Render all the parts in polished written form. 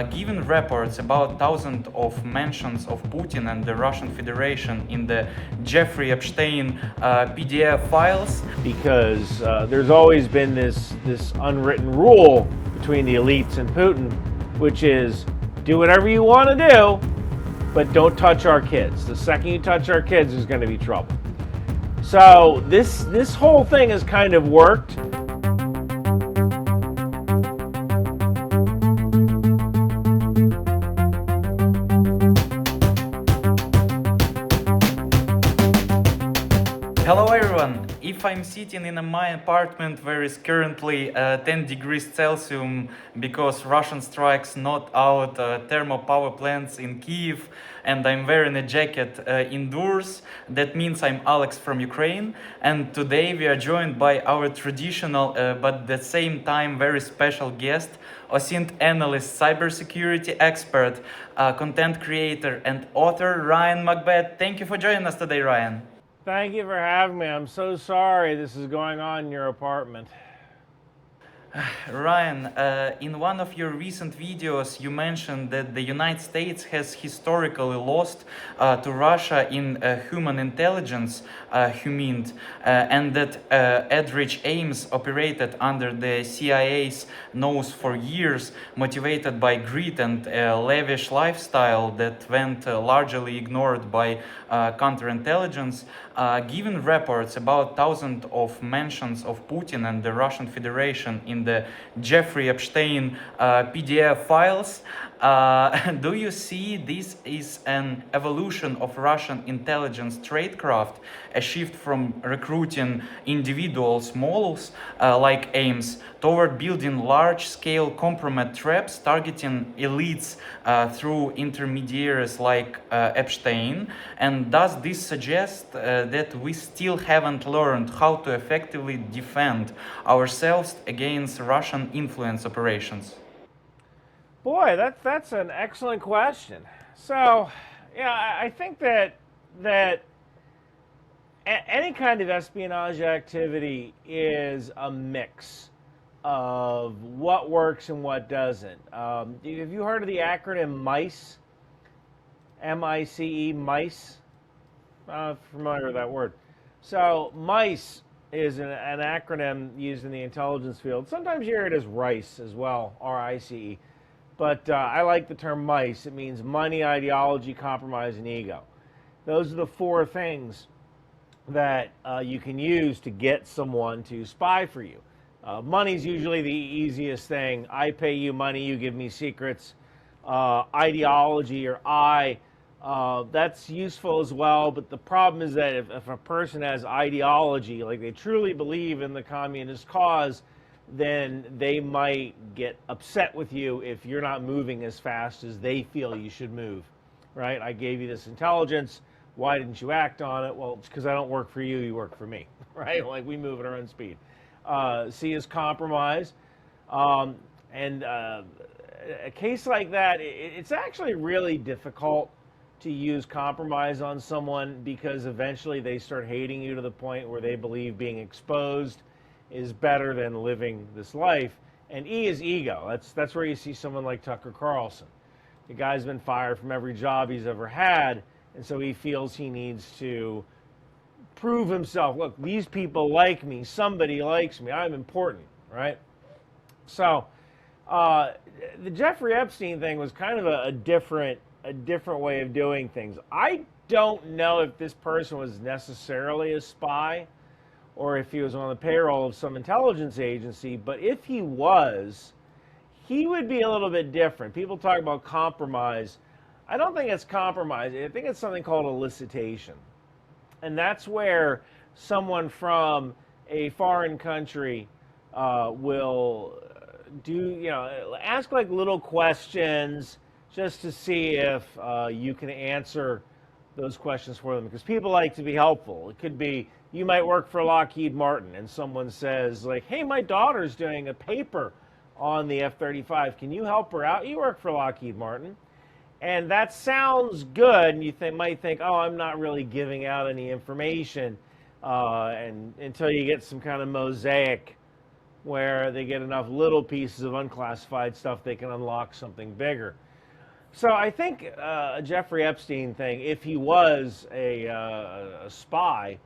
Given reports about thousands of mentions of Putin and the Russian Federation in the Jeffrey Epstein PDF files, because there's always been this unwritten rule between the elites and Putin, which is do whatever you want to do, but don't touch our kids. The second you touch our kids, there's going to be trouble. So this whole thing has kind of worked. Hello everyone! If I'm sitting in my apartment where it's currently 10 degrees Celsius because Russian strikes not out thermal power plants in Kiev and I'm wearing a jacket indoors, that means I'm Alex from Ukraine, and today we are joined by our traditional but at the same time very special guest, OSINT analyst, cybersecurity expert, content creator and author Ryan McBeth. Thank you for joining us today, Ryan. Thank you for having me. I'm so sorry this is going on in your apartment. Ryan, in one of your recent videos, you mentioned that the United States has historically lost to Russia in human intelligence, HUMINT, and that Edrich Ames operated under the CIA's nose for years, motivated by greed and a lavish lifestyle that went largely ignored by counterintelligence. Given reports about thousands of mentions of Putin and the Russian Federation in the Jeffrey Epstein PDF files, do you see this is an evolution of Russian intelligence tradecraft, a shift from recruiting individuals, models like Ames, toward building large-scale kompromat traps targeting elites through intermediaries like Epstein? And does this suggest that we still haven't learned how to effectively defend ourselves against Russian influence operations? Boy, that's an excellent question. So, yeah, I think that any kind of espionage activity is a mix of what works and what doesn't. Have you heard of the acronym MICE? M-I-C-E, MICE? Familiar with that word. So MICE is an acronym used in the intelligence field. Sometimes you hear it as RICE as well, R-I-C-E. But I like the term MICE. It means money, ideology, compromise, and ego. Those are the four things that you can use to get someone to spy for you. Money's usually the easiest thing. I pay you money, you give me secrets. Ideology or that's useful as well, but the problem is that if a person has ideology, like they truly believe in the communist cause, then they might get upset with you if you're not moving as fast as they feel you should move, right? I gave you this intelligence. Why didn't you act on it? Well, it's because I don't work for you, you work for me, right? Like we move at our own speed. C is compromise. And a case like that, it's actually really difficult to use compromise on someone because eventually they start hating you to the point where they believe being exposed is better than living this life. And E is ego. That's where you see someone like Tucker Carlson. The guy's been fired from every job he's ever had, and so he feels he needs to prove himself. Look, these people like me. Somebody likes me. I'm important, right? So the Jeffrey Epstein thing was kind of a different way of doing things. I don't know if this person was necessarily a spy or if he was on the payroll of some intelligence agency, but if he was, he would be a little bit different. People talk about compromise. I don't think it's compromise. I think it's something called elicitation. And that's where someone from a foreign country will ask like little questions just to see if you can answer those questions for them, because people like to be helpful. It could be you might work for Lockheed Martin and someone says like, hey, my daughter's doing a paper on the F-35. Can you help her out? You work for Lockheed Martin. And that sounds good, and you might think, oh, I'm not really giving out any information and until you get some kind of mosaic where they get enough little pieces of unclassified stuff they can unlock something bigger. So I think Jeffrey Epstein thing, if he was a spy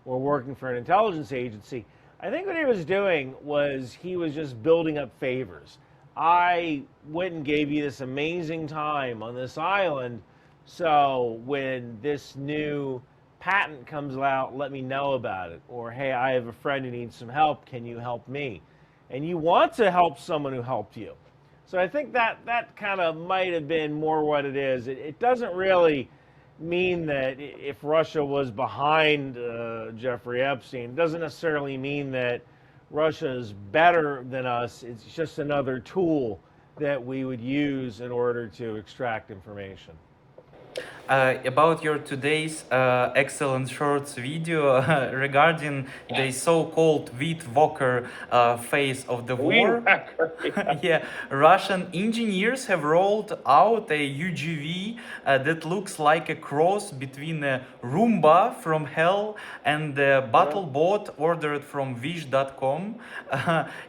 or working for an intelligence agency, I think what he was doing was he was just building up favors. I went and gave you this amazing time on this island, so when this new patent comes out, let me know about it. Or, hey, I have a friend who needs some help, can you help me? And you want to help someone who helped you. So I think that kind of might have been more what it is. It doesn't really mean that if Russia was behind Jeffrey Epstein, it doesn't necessarily mean that Russia is better than us. It's just another tool that we would use in order to extract information. About your today's excellent shorts video regarding the so-called Wheat Walker phase of the war. Yeah, Russian engineers have rolled out a UGV that looks like a cross between a Roomba from hell and the battle bot ordered from wish.com.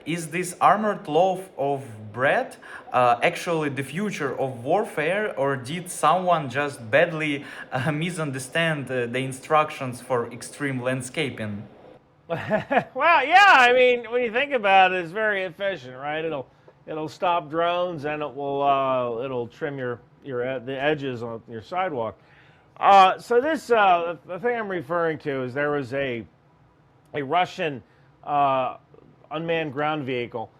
Is this armored loaf of bread actually the future of warfare, or did someone just badly misunderstand the instructions for extreme landscaping? Well, yeah, I mean, when you think about it, it's very efficient, right? It'll stop drones, and it'll trim the edges on your sidewalk. So this the thing I'm referring to is there was a Russian unmanned ground vehicle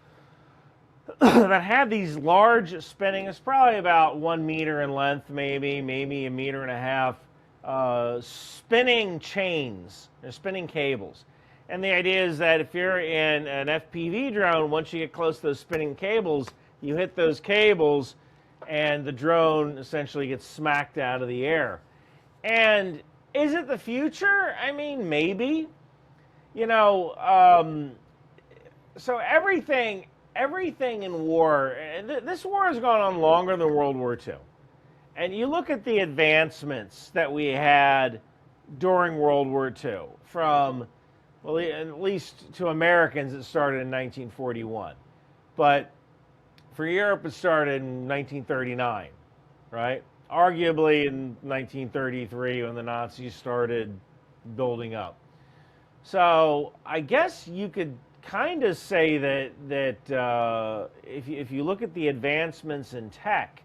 that had these large spinning, it's probably about 1 meter in length, maybe 1.5 meters, spinning chains, or spinning cables. And the idea is that if you're in an FPV drone, once you get close to those spinning cables, you hit those cables and the drone essentially gets smacked out of the air. And is it the future? I mean, maybe. You know, so everything in war, this war has gone on longer than World War II. And you look at the advancements that we had during World War II, from, well, at least to Americans, it started in 1941. But for Europe, it started in 1939, right? Arguably in 1933 when the Nazis started building up. So I guess you could kind of say that if you look at the advancements in tech,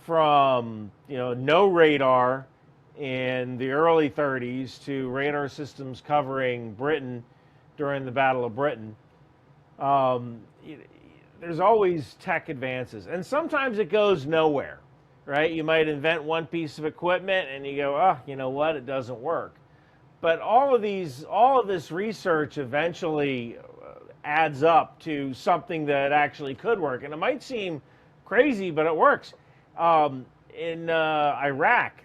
from no radar in the early 30s to radar systems covering Britain during the Battle of Britain, there's always tech advances, and sometimes it goes nowhere, right? You might invent one piece of equipment and you go, oh, you know what, it doesn't work. But all of this research eventually adds up to something that actually could work. And it might seem crazy, but it works. In Iraq,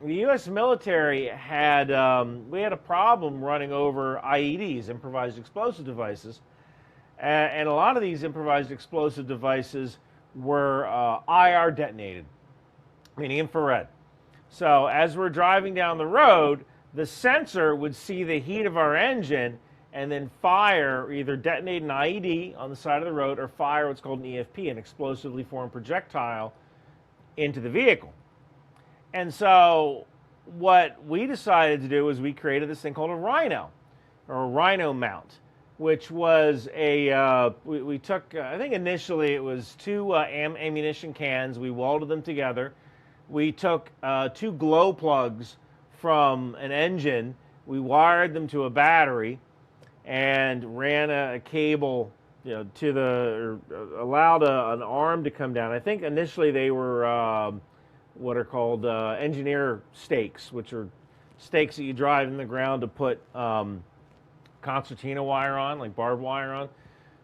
the U.S. military had we had a problem running over IEDs, improvised explosive devices, and a lot of these improvised explosive devices were IR detonated, meaning infrared. So as we're driving down the road, the sensor would see the heat of our engine and then fire, either detonate an IED on the side of the road or fire what's called an EFP, an explosively formed projectile, into the vehicle. And so what we decided to do was we created this thing called a Rhino, or a Rhino mount, which was we took, I think initially it was 2 ammunition cans, we welded them together. We took 2 glow plugs from an engine, we wired them to a battery, and ran a cable, to allowed an arm to come down. I think initially they were what are called engineer stakes, which are stakes that you drive in the ground to put concertina wire on, like barbed wire on.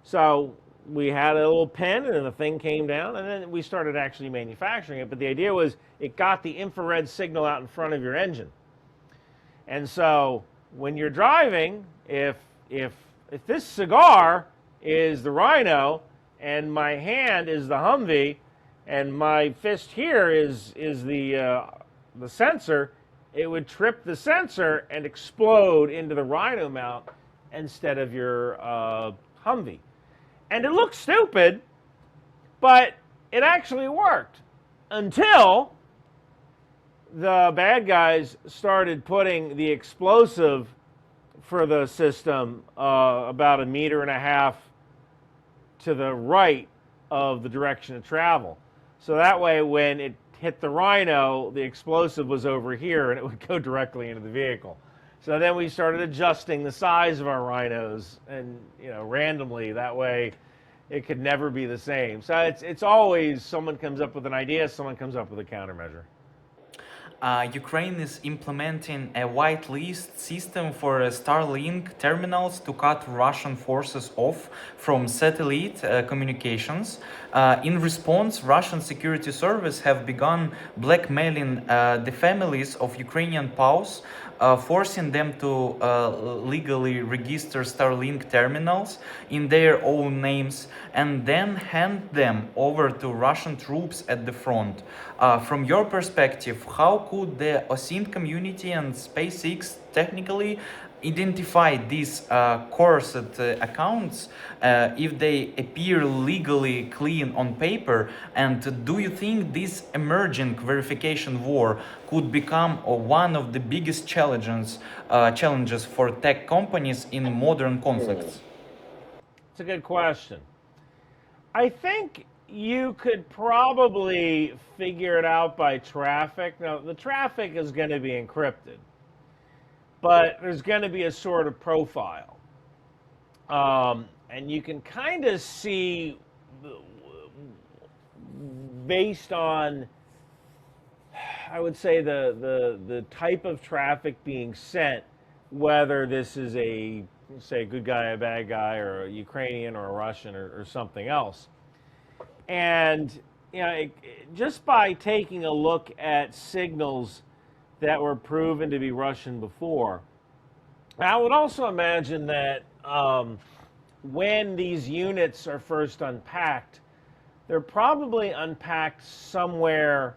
So we had a little pin, and then the thing came down, and then we started actually manufacturing it. But the idea was it got the infrared signal out in front of your engine. And so when you're driving, if this cigar is the Rhino and my hand is the Humvee and my fist here is the sensor, it would trip the sensor and explode into the Rhino mount, instead of your Humvee. And it looked stupid, but it actually worked until the bad guys started putting the explosive for the system about 1.5 meters to the right of the direction of travel. So that way, when it hit the Rhino, the explosive was over here and it would go directly into the vehicle. So then we started adjusting the size of our Rhinos, and randomly. That way, it could never be the same. So it's always someone comes up with an idea, someone comes up with a countermeasure. Ukraine is implementing a whitelist system for Starlink terminals to cut Russian forces off from satellite communications. In response, Russian security service have begun blackmailing the families of Ukrainian POWs, forcing them to legally register Starlink terminals in their own names and then hand them over to Russian troops at the front. From your perspective, how could the OSINT community and SpaceX technically identify these coerced accounts if they appear legally clean on paper? And do you think this emerging verification war could become one of the biggest challenges for tech companies in modern conflicts? It's a good question. I think you could probably figure it out by traffic. Now, the traffic is going to be encrypted, but there's going to be a sort of profile. And you can kind of see, based on, I would say, the type of traffic being sent, whether this is a, say, a good guy, a bad guy, or a Ukrainian or a Russian or something else. And just by taking a look at signals that were proven to be Russian before, I would also imagine that when these units are first unpacked, they're probably unpacked somewhere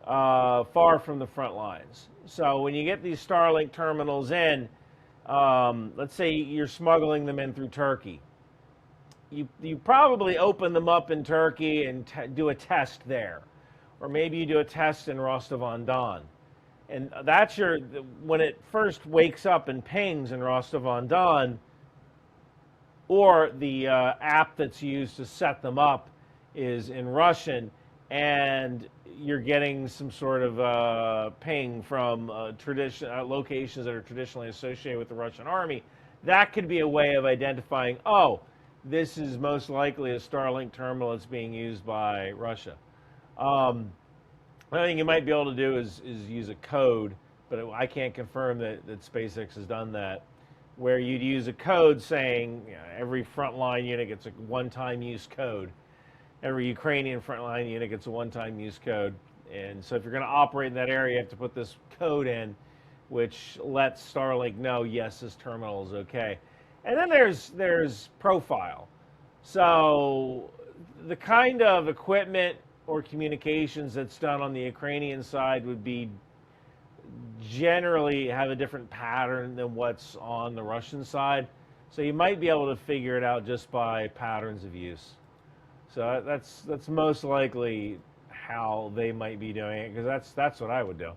far from the front lines. So when you get these Starlink terminals in, let's say you're smuggling them in through Turkey. You probably open them up in Turkey and do a test there. Or maybe you do a test in Rostov-on-Don. And that's when it first wakes up and pings in Rostov-on-Don, or the app that's used to set them up is in Russian, and you're getting some sort of ping from locations that are traditionally associated with the Russian army. That could be a way of identifying, oh, this is most likely a Starlink terminal that's being used by Russia. Another thing you might be able to do is use a code, but I can't confirm that SpaceX has done that, where you'd use a code saying every frontline unit gets a one-time use code. Every Ukrainian frontline unit gets a one-time use code. And so if you're going to operate in that area, you have to put this code in, which lets Starlink know, yes, this terminal is okay. And then there's profile. So the kind of equipment or communications that's done on the Ukrainian side would be generally have a different pattern than what's on the Russian side. So you might be able to figure it out just by patterns of use. So that's most likely how they might be doing it, because that's what I would do.